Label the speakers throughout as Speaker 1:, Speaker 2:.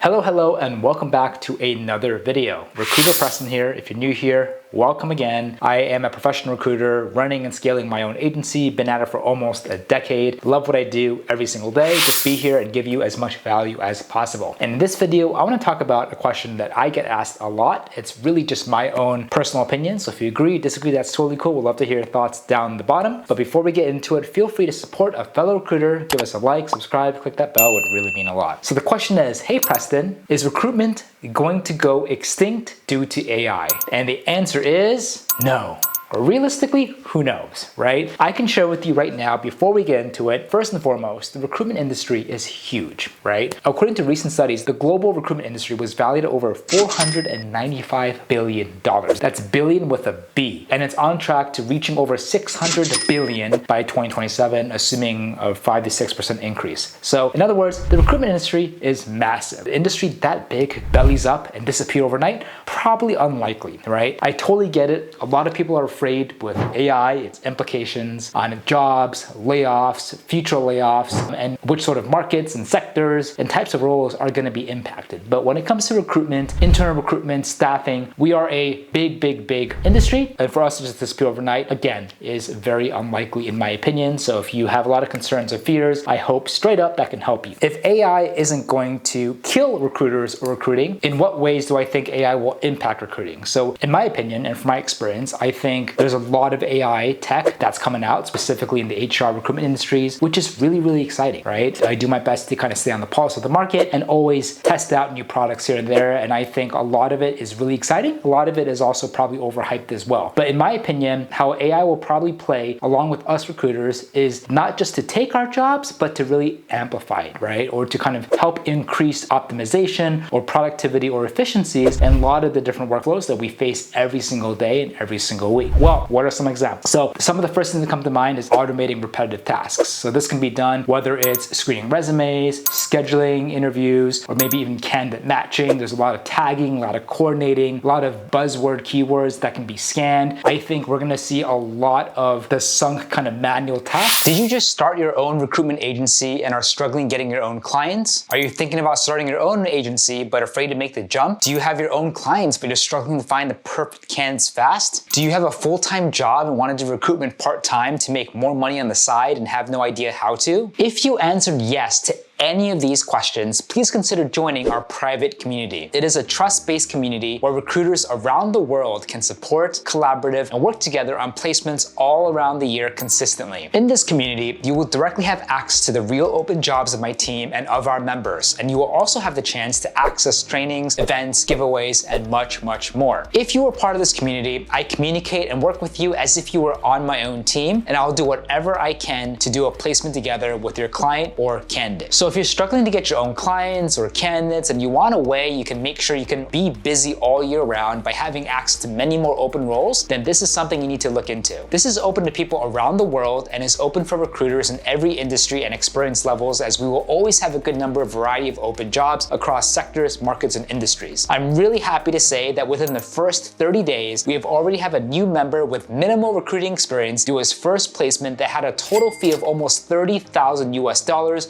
Speaker 1: Hello, and welcome back to another video. Recruiter Preston here. If you're new here, welcome again. I am a professional recruiter running and scaling my own agency, been at it for almost a decade. Love what I do every single day. Just be here and give you as much value as possible. And in this video, I want to talk about a question that I get asked a lot. It's really just my own personal opinion. So if you agree, disagree, that's totally cool. We'd love to hear your thoughts down the bottom. But before we get into it, feel free to support a fellow recruiter. Give us a like, subscribe, click that bell. It would really mean a lot. So the question is, hey Preston, is recruitment going to go extinct due to AI? And the answer is no. Or realistically, who knows, right? I can share with you right now, before we get into it, first and foremost, the recruitment industry is huge, right? According to recent studies, the global recruitment industry was valued at over $495 billion. That's billion with a B. And it's on track to reaching over $600 billion by 2027, assuming a 5 to 6% increase. So in other words, the recruitment industry is massive. The industry that big bellies up and disappear overnight, probably unlikely, right? I totally get it. A lot of people are afraid with AI, its implications on jobs, layoffs, future layoffs, and which sort of markets and sectors and types of roles are going to be impacted. But when it comes to recruitment, internal recruitment, staffing, we are a big industry. And for us to just disappear overnight, again, is very unlikely in my opinion. So if you have a lot of concerns or fears, I hope straight up that can help you. If AI isn't going to kill recruiters or recruiting, in what ways do I think AI will impact recruiting? So in my opinion, and from my experience, I think there's a lot of AI tech that's coming out, specifically in the HR recruitment industries, which is really exciting, right? I do my best to kind of stay on the pulse of the market and always test out new products here and there. And I think a lot of it is really exciting. A lot of it is also probably overhyped as well. But in my opinion, how AI will probably play along with us recruiters is not just to take our jobs, but to really amplify it, right? Or to kind of help increase optimization or productivity or efficiencies in a lot of the different workflows that we face every single day and every single week. Well, what are some examples? So some of the first things that come to mind is automating repetitive tasks. So this can be done whether it's screening resumes, scheduling interviews, or maybe even candidate matching. There's a lot of tagging, a lot of coordinating, a lot of buzzword keywords that can be scanned. I think we're gonna see a lot of the sunk kind of manual tasks. Did you just start your own recruitment agency and are struggling getting your own clients? Are you thinking about starting your own agency but afraid to make the jump? Do you have your own clients but you're struggling to find the perfect candidates fast? Do you have a full-time job and want to do recruitment part-time to make more money on the side and have no idea how to? If you answered yes to any of these questions, please consider joining our private community. It is a trust-based community where recruiters around the world can support, collaborate, and work together on placements all around the year consistently. In this community, you will directly have access to the real open jobs of my team and of our members, and you will also have the chance to access trainings, events, giveaways, and much more. If you are part of this community, I communicate and work with you as if you were on my own team, and I'll do whatever I can to do a placement together with your client or candidate. So if you're struggling to get your own clients or candidates and you want a way you can make sure you can be busy all year round by having access to many more open roles, then this is something you need to look into. This is open to people around the world and is open for recruiters in every industry and experience levels, as we will always have a good number of variety of open jobs across sectors, markets, and industries. I'm really happy to say that within the first 30 days, we have already have a new member with minimal recruiting experience do his first placement that had a total fee of almost $30,000 US,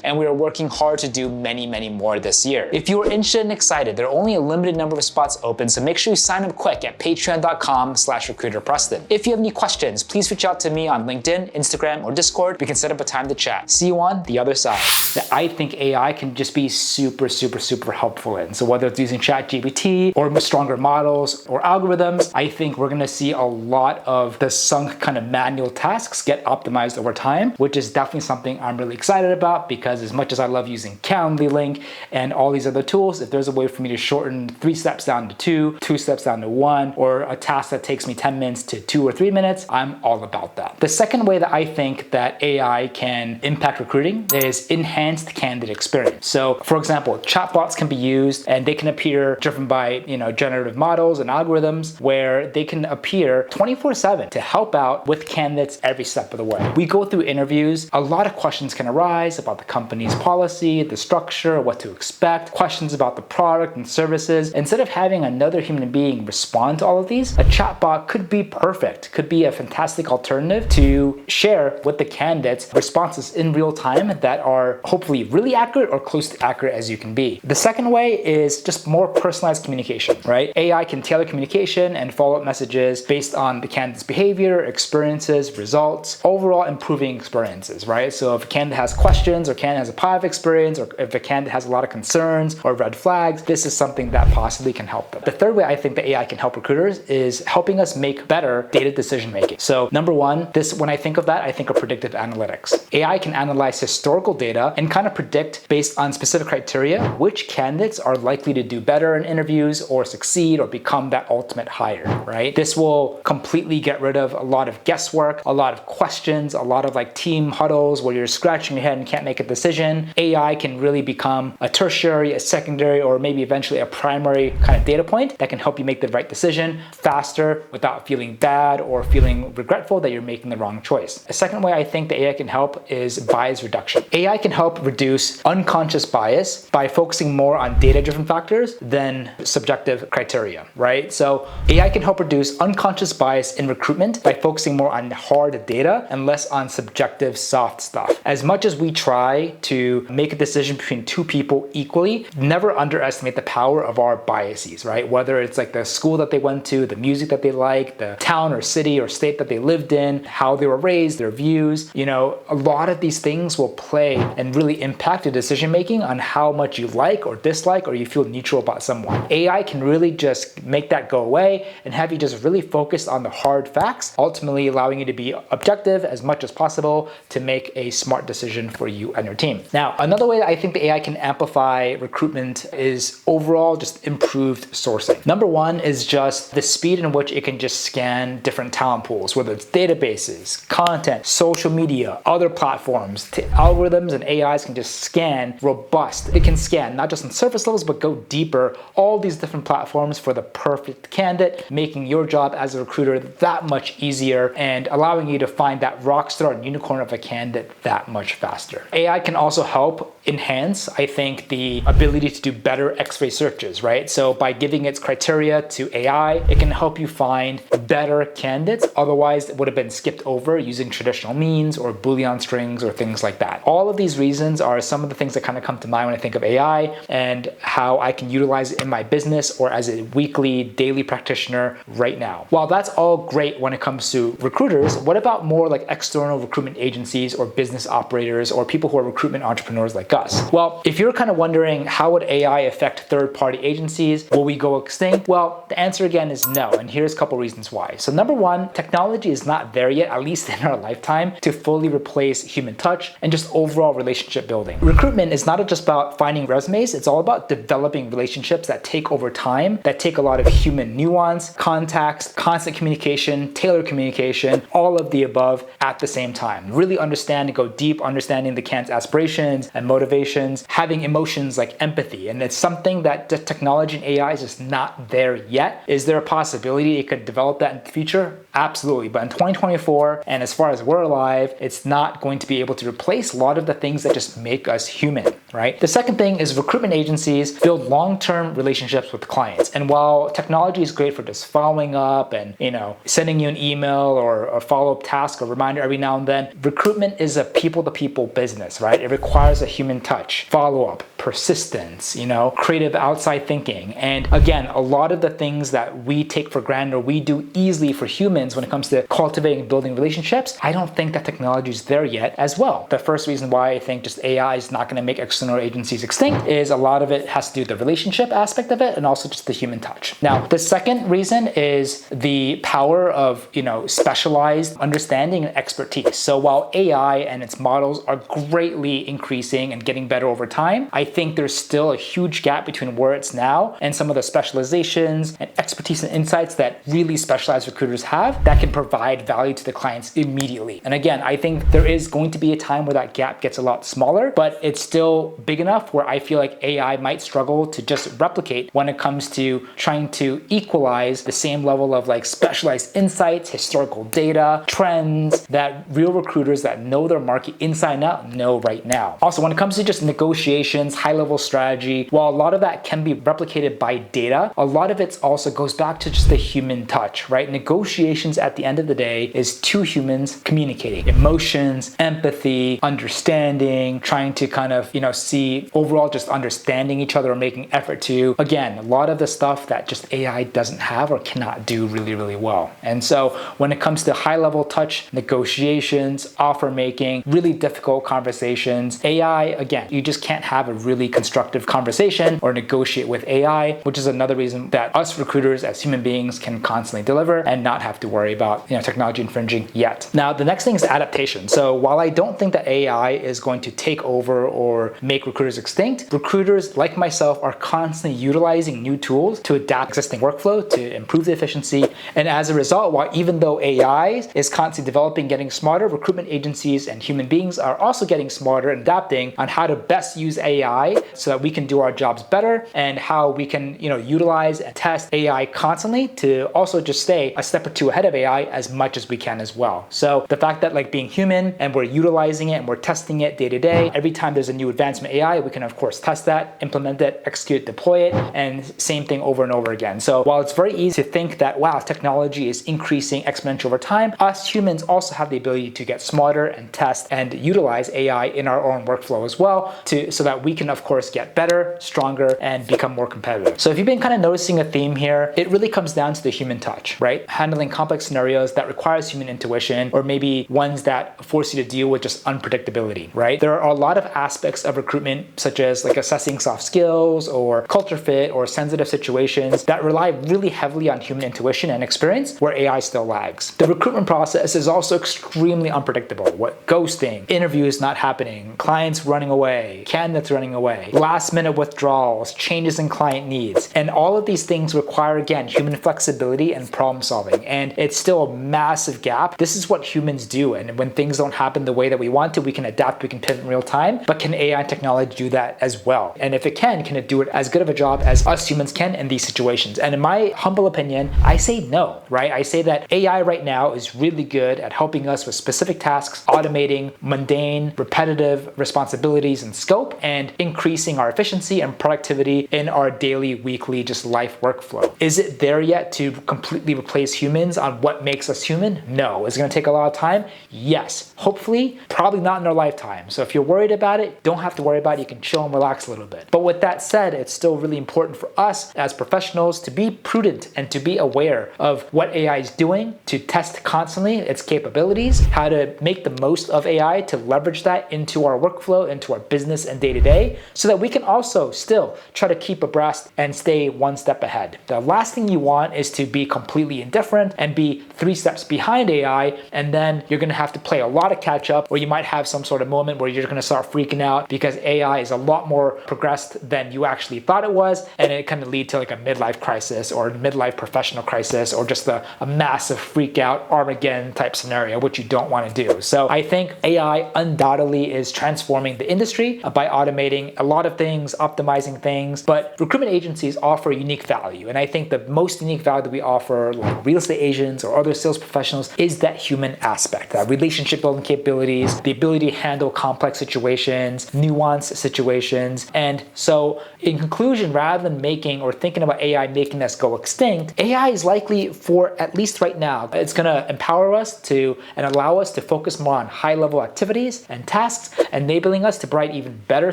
Speaker 1: and we are working hard to do many more this year. If you are interested and excited, there are only a limited number of spots open, so make sure you sign up quick at patreon.com/recruiterpreston. If you have any questions, please reach out to me on LinkedIn, Instagram, or Discord. We can set up a time to chat. See you on the other side. That I think AI can just be super helpful in. So whether it's using ChatGPT or stronger models or algorithms, I think we're gonna see a lot of the sunk kind of manual tasks get optimized over time, which is definitely something I'm really excited about, because as much as I love using Calendly link and all these other tools, if there's a way for me to shorten 3 steps down to 2 steps down to 1, or a task that takes me 10 minutes to 2 or 3 minutes, I'm all about that. The second way that I think that AI can impact recruiting is enhanced candidate experience. So for example, chatbots can be used and they can appear driven by, generative models and algorithms where they can appear 24/7 to help out with candidates every step of the way. We go through interviews, a lot of questions can arise about the company's policy, policy, the structure, what to expect, questions about the product and services. Instead of having another human being respond to all of these, a chatbot could be perfect, could be a fantastic alternative to share with the candidates responses in real time that are hopefully really accurate or close to accurate as you can be. The second way is just more personalized communication, right? AI can tailor communication and follow-up messages based on the candidate's behavior, experiences, results, overall improving experiences, right? So if a candidate has questions or candidate has a positive experience, or if a candidate has a lot of concerns or red flags, this is something that possibly can help them. The third way I think that AI can help recruiters is helping us make better data decision making. So number one, when I think of that, I think of predictive analytics. AI can analyze historical data and kind of predict based on specific criteria which candidates are likely to do better in interviews or succeed or become that ultimate hire, right? This will completely get rid of a lot of guesswork, a lot of questions, a lot of like team huddles where you're scratching your head and can't make a decision. AI can really become a tertiary, a secondary, or maybe eventually a primary kind of data point that can help you make the right decision faster without feeling bad or feeling regretful that you're making the wrong choice. A second way I think that AI can help is bias reduction. AI can help reduce unconscious bias by focusing more on data-driven factors than subjective criteria, right? So AI can help reduce unconscious bias in recruitment by focusing more on hard data and less on subjective soft stuff. As much as we try to make a decision between two people equally, never underestimate the power of our biases, right? Whether it's like the school that they went to, the music that they like, the town or city or state that they lived in, how they were raised, their views, a lot of these things will play and really impact your decision making on how much you like or dislike or you feel neutral about someone. AI can really just make that go away and have you just really focus on the hard facts, ultimately allowing you to be objective as much as possible to make a smart decision for you and your team. Now, another way that I think the AI can amplify recruitment is overall just improved sourcing. Number one is just the speed in which it can just scan different talent pools, whether it's databases, content, social media, other platforms. Algorithms and AIs can just scan robust. It can scan not just on surface levels, but go deeper, all these different platforms for the perfect candidate, making your job as a recruiter that much easier and allowing you to find that rock star and unicorn of a candidate that much faster. AI can also help enhance, I think, the ability to do better X-ray searches, right? So by giving its criteria to AI, it can help you find better candidates, otherwise it would have been skipped over using traditional means or Boolean strings or things like that. All of these reasons are some of the things that kind of come to mind when I think of AI and how I can utilize it in my business or as a weekly, daily practitioner right now. While that's all great when it comes to recruiters, what about more like external recruitment agencies or business operators or people who are recruitment entrepreneurs like us? Well, if you're kind of wondering how would AI affect third-party agencies, will we go extinct? Well, the answer again is no, and here's a couple reasons why. So number one, technology is not there yet, at least in our lifetime, to fully replace human touch and just overall relationship building. Recruitment is not just about finding resumes, it's all about developing relationships that take over time, that take a lot of human nuance, context, constant communication, tailored communication, all of the above at the same time. Really understand and go deep, understanding the candidate's aspirations and motivations, having emotions like empathy. And it's something that the technology and AI is just not there yet. Is there a possibility it could develop that in the future? Absolutely. But in 2024, and as far as we're alive, it's not going to be able to replace a lot of the things that just make us human, right? The second thing is recruitment agencies build long-term relationships with clients. And while technology is great for just following up and, sending you an email or a follow-up task or reminder every now and then, recruitment is a people-to-people business, right? It requires a human touch, follow-up, persistence, creative outside thinking. And again, a lot of the things that we take for granted or we do easily for humans when it comes to cultivating and building relationships, I don't think that technology is there yet as well. The first reason why I think just AI is not going to make external agencies extinct is a lot of it has to do with the relationship aspect of it and also just the human touch. Now, the second reason is the power of, specialized understanding and expertise. So while AI and its models are greatly increasing and getting better over time, I think there's still a huge gap between where it's now and some of the specializations and expertise and insights that really specialized recruiters have that can provide value to the clients immediately. And again, I think there is going to be a time where that gap gets a lot smaller, but it's still still big enough where I feel like AI might struggle to just replicate when it comes to trying to equalize the same level of like specialized insights, historical data, trends that real recruiters that know their market inside and out know right now. Also, when it comes to just negotiations, high-level strategy, while a lot of that can be replicated by data, a lot of it also goes back to just the human touch, right? Negotiations at the end of the day is two humans communicating. Emotions, empathy, understanding, trying to kind of, see overall just understanding each other or making effort to, again, a lot of the stuff that just AI doesn't have or cannot do really, really well. And so when it comes to high-level touch negotiations, offer making, really difficult conversations, AI, again, you just can't have a really constructive conversation or negotiate with AI, which is another reason that us recruiters as human beings can constantly deliver and not have to worry about technology infringing yet. Now, the next thing is adaptation. So while I don't think that AI is going to take over or make recruiters extinct, recruiters like myself are constantly utilizing new tools to adapt existing workflow to improve the efficiency. And as a result, while even though AI is constantly developing, getting smarter, recruitment agencies and human beings are also getting smarter and adapting on how to best use AI so that we can do our jobs better, and how we can utilize and test AI constantly to also just stay a step or two ahead of AI as much as we can as well. So the fact that like being human and we're utilizing it and we're testing it day to day, every time there's a new advancement AI, we can of course test that, implement it, execute, deploy it, and same thing over and over again. So while it's very easy to think that, wow, technology is increasing exponentially over time, us humans also have the ability to get smarter and test and utilize AI in our own workflow as well, so that we can of course get better, stronger, and become more competitive. So if you've been kind of noticing a theme here, it really comes down to the human touch, right? Handling complex scenarios that requires human intuition, or maybe ones that force you to deal with just unpredictability, right? There are a lot of aspects of recruitment, such as like assessing soft skills or culture fit or sensitive situations that rely really heavily on human intuition and experience, where AI still lags. The recruitment process is also extremely unpredictable. What ghosting, interviews not happening, clients running away, candidates running away, last minute withdrawals, changes in client needs. And all of these things require, again, human flexibility and problem solving. And it's still a massive gap. This is what humans do. And when things don't happen the way that we want to, we can adapt, we can pivot in real time. But can AI technology do that as well? And if it can it do it as good of a job as us humans can in these situations? And in my humble opinion, I say no, right? I say that AI right now is really good at helping us with specific tasks, automating mundane, repetitive responsibilities and scope, and increasing our efficiency and productivity in our daily, weekly, just life workflow. Is it there yet to completely replace humans on what makes us human? No. Is it going to take a lot of time? Yes. Hopefully, probably not in our lifetime. So if you're worried about it, don't have to worry about it. You can chill and relax a little bit. But with that said, it's still really important for us as professionals to be prudent and to be aware of what AI is doing, to test constantly its capabilities, how to make the most of AI to leverage that into our workflow, into our business and day-to-day, so that we can also still try to keep abreast and stay one step ahead. The last thing you want is to be completely indifferent and be 3 steps behind AI, and then you're going to have to play a lot of catch up, or you might have some sort of moment where you're going to start freaking out because AI is a lot more progressed than you actually thought it was, and it kind of lead to like a midlife crisis or midlife professional crisis, or just a massive freak out Armageddon type scenario, which you don't want to do. So I think AI undoubtedly is transforming the industry by automating a lot of things, optimizing things, but recruitment agencies offer unique value. And I think the most unique value that we offer, like real estate agents or other sales professionals, is that human aspect, that relationship building capabilities, the ability to handle complex situations, nuanced situations. And so in conclusion, rather than making or thinking about AI making us go extinct, AI is likely, for at least right now, it's going to empower us to and allow us to focus more on high-level activities and tasks, enabling us to provide even better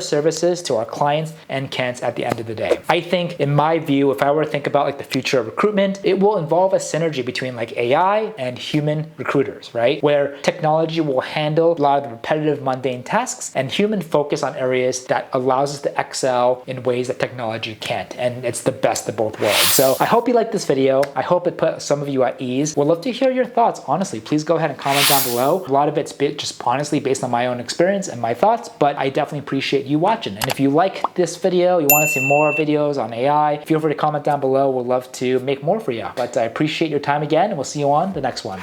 Speaker 1: services to our clients and candidates at the end of the day. I think, in my view, if I were to think about like the future of recruitment, it will involve a synergy between like AI and human recruiters, right? Where technology will handle a lot of the repetitive, mundane tasks, and human focus on areas that allows us to excel in ways that technology can't. And it's the best of both worlds. So I hope you liked this video. I hope it put some of you at ease. Would love to hear your thoughts. Honestly, please go ahead and comment down below. A lot of it's just honestly based on my own experience and my thoughts, but I definitely appreciate you watching. And if you like this video, you want to see more videos on AI, feel free to comment down below. We'd love to make more for you. But I appreciate your time again, and we'll see you on the next one.